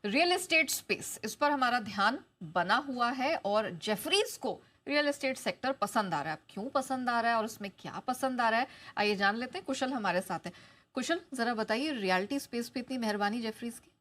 Real estate space, इस पर हमारा ध्यान बना हुआ है और जेफरीज को रियल एस्टेट सेक्टर पसंद आ रहा है। अब क्यों पसंद आ रहा है और उसमें क्या पसंद आ रहा है, आइए जान लेते हैं। कुशल हमारे साथ है। कुशल, जरा बताइए रियलिटी स्पेस पे इतनी मेहरबानी जेफरीज की।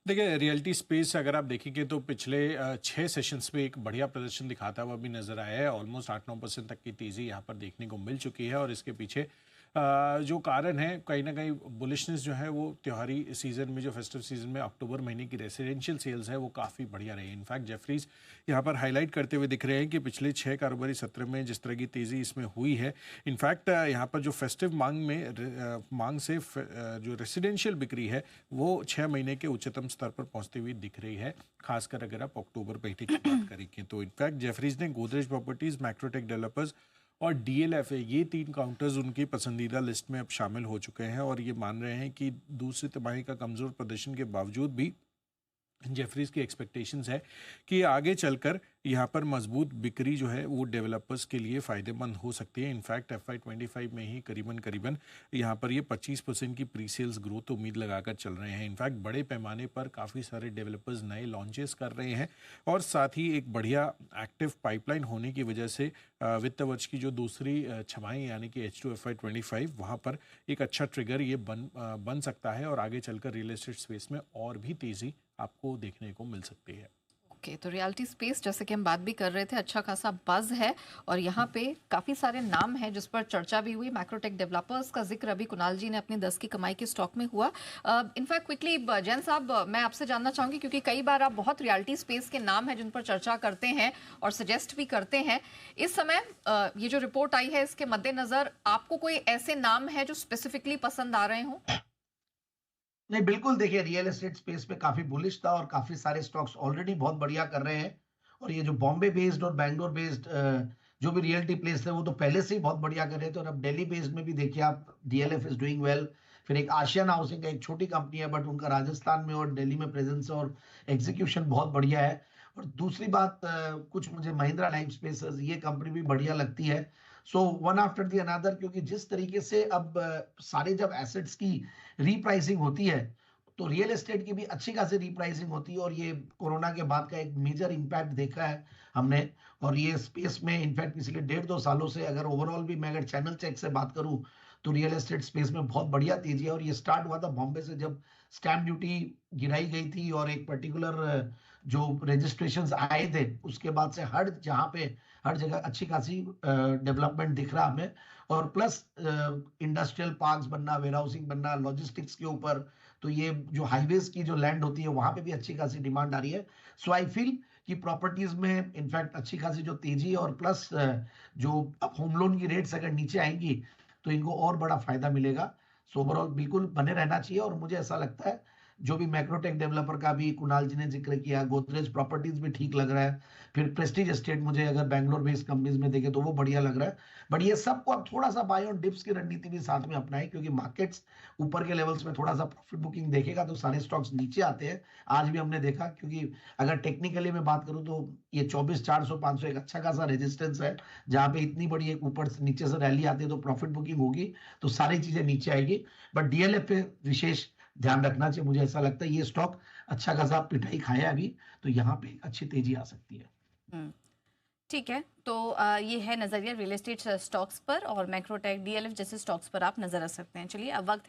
देखिए, रियलिटी स्पेस अगर आप देखेंगे तो पिछले 6 सेशंस में एक बढ़िया प्रदर्शन दिखाता हुआ भी नजर आया है। ऑलमोस्ट 8-9% तक की तेज़ी यहाँ पर देखने को मिल चुकी है और इसके पीछे जो कारण है, कहीं ना कहीं बुलिशनेस जो है वो त्योहारी सीज़न में, जो फेस्टिव सीज़न में अक्टूबर महीने की रेसिडेंशियल सेल्स है वो काफ़ी बढ़िया रही है। इनफैक्ट जेफरीज यहाँ पर हाईलाइट करते हुए दिख रहे हैं कि पिछले 6 कारोबारी सत्र में जिस तरह की तेज़ी इसमें हुई है, इनफैक्ट यहाँ पर जो फेस्टिव मांग से जो रेसिडेंशियल बिक्री है वो 6 महीने के उच्चतम स्तर पर पहुंचती हुई दिख रही है, खासकर अगर आप अक्टूबर महीने की बात करेंगे तो। इनफैक्ट जेफरीज ने गोदरेज प्रॉपर्टीज, मैक्रोटेक डेवलपर्स और डीएलएफ है, ये 3 काउंटर्स उनकी पसंदीदा लिस्ट में अब शामिल हो चुके हैं और ये मान रहे हैं कि दूसरी तिमाही का कमज़ोर प्रदर्शन के बावजूद भी जेफरीज की एक्सपेक्टेशंस है कि आगे चलकर यहाँ पर मजबूत बिक्री जो है वो डेवलपर्स के लिए फ़ायदेमंद हो सकती है। इनफैक्ट FY25 में ही करीबन यहाँ पर ये 25% की प्री सेल्स ग्रोथ उम्मीद लगाकर चल रहे हैं। इनफैक्ट बड़े पैमाने पर काफ़ी सारे डेवलपर्स नए लॉन्चेस कर रहे हैं और साथ ही एक बढ़िया एक्टिव पाइपलाइन होने की वजह से वित्त वर्ष की जो दूसरी छमाही यानी कि H2 FY25 वहाँ पर एक अच्छा ट्रिगर ये बन सकता है और आगे चलकर रियल एस्टेट स्पेस में और भी तेज़ी आपको देखने को मिल सकती है। ओके, तो रियलिटी स्पेस, जैसे कि हम बात भी कर रहे थे, अच्छा खासा बज़ है और यहाँ पे काफ़ी सारे नाम हैं जिस पर चर्चा भी हुई। मैक्रोटेक डेवलपर्स का जिक्र अभी कुणाल जी ने अपनी 10 की कमाई के स्टॉक में हुआ। इनफैक्ट क्विकली जैन साहब, मैं आपसे जानना चाहूँगी क्योंकि कई बार आप बहुत रियलिटी स्पेस के नाम हैं जिन पर चर्चा करते हैं और सजेस्ट भी करते हैं। इस समय ये जो रिपोर्ट आई है इसके मद्देनज़र आपको कोई ऐसे नाम है जो स्पेसिफिकली पसंद आ रहे हों? नहीं, बिल्कुल। देखिए, रियल एस्टेट स्पेस पे काफी बुलिश था और काफी सारे स्टॉक्स ऑलरेडी बहुत बढ़िया कर रहे हैं। और ये जो बॉम्बे बेस्ड और बैंगलोर बेस्ड जो भी रियलिटी प्लेस थे वो तो पहले से ही बहुत बढ़िया कर रहे थे। और अब दिल्ली बेस्ड में भी देखिए आप, डीएलएफ इज डूइंग वेल। फिर एक आशियान हाउसिंग का, एक छोटी कंपनी है बट उनका राजस्थान में और दिल्ली में प्रेजेंस है और एग्जीक्यूशन बहुत बढ़िया है। और दूसरी बात, कुछ मुझे महिंद्रा लाइफ स्पेसेस, ये कंपनी भी बढ़िया लगती है। So one after the another, क्योंकि जिस तरीके से अब सारे जब एसेट्स की रीप्राइसिंग होती है तो रियल एस्टेट की भी अच्छी खासी रीप्राइसिंग होती है। और ये कोरोना के बाद का एक मेजर इम्पैक्ट देखा है हमने। और ये स्पेस में इनफैक्ट पिछले 1.5-2 सालों से, अगर ओवरऑल भी मैं अगर चैनल चेक से बात करूं, तो रियल एस्टेट स्पेस में बहुत बढ़िया तेजी है। और ये स्टार्ट हुआ था बॉम्बे से, जब स्टैम्प ड्यूटी गिराई गई थी और एक पर्टिकुलर जो रजिस्ट्रेशंस आए थे, उसके बाद से हर जगह अच्छी खासी डेवलपमेंट दिख रहा हमें। और प्लस इंडस्ट्रियल पार्क्स बनना, वेयर हाउसिंग बनना, लॉजिस्टिक्स के ऊपर, तो ये जो हाईवेज की जो लैंड होती है वहां पे भी अच्छी खासी डिमांड आ रही है। सो आई फील कि प्रॉपर्टीज में इनफैक्ट अच्छी खासी जो तेजी है, और प्लस जो अब होम लोन की रेट्स अगर नीचे आएंगी तो इनको और बड़ा फायदा मिलेगा। सो ओवरऑल बिल्कुल बने रहना चाहिए। और मुझे ऐसा लगता है, जो भी मैक्रोटेक डेवलपर का भी कुणाल जी ने जिक्र किया, गोदरेज प्रॉपर्टीज भी ठीक लग रहा है। फिर प्रेस्टीज एस्टेट, मुझे अगर बैंगलोर बेस्ड कंपनीज में देखे तो वो बढ़िया लग रहा है। बट ये सबको अब थोड़ा सा बाय ऑन डिप्स की रणनीति भी साथ में अपनाए, क्योंकि मार्केट्स ऊपर के लेवल्स में थोड़ा सा प्रॉफिट बुकिंग देखेगा तो सारे स्टॉक्स नीचे आते हैं। आज भी हमने देखा, क्योंकि अगर टेक्निकली मैं बात करूं तो ये 24,400-500 एक अच्छा खासा रेजिस्टेंस है, जहां पे इतनी बड़ी एक ऊपर से नीचे से रैली आती है तो प्रॉफिट बुकिंग होगी तो सारी चीजें नीचे आएगी। बट डीएलएफ पे विशेष ध्यान रखना चाहिए। मुझे ऐसा लगता है ये स्टॉक अच्छा खासा पिटाई खाया अभी, तो यहाँ पे अच्छी तेजी आ सकती है। हम्म, ठीक है। तो ये है नजरिया रियल एस्टेट स्टॉक्स पर और मैक्रोटेक, डीएलएफ जैसे स्टॉक्स पर आप नजर रख सकते हैं। चलिए, अब वक्त है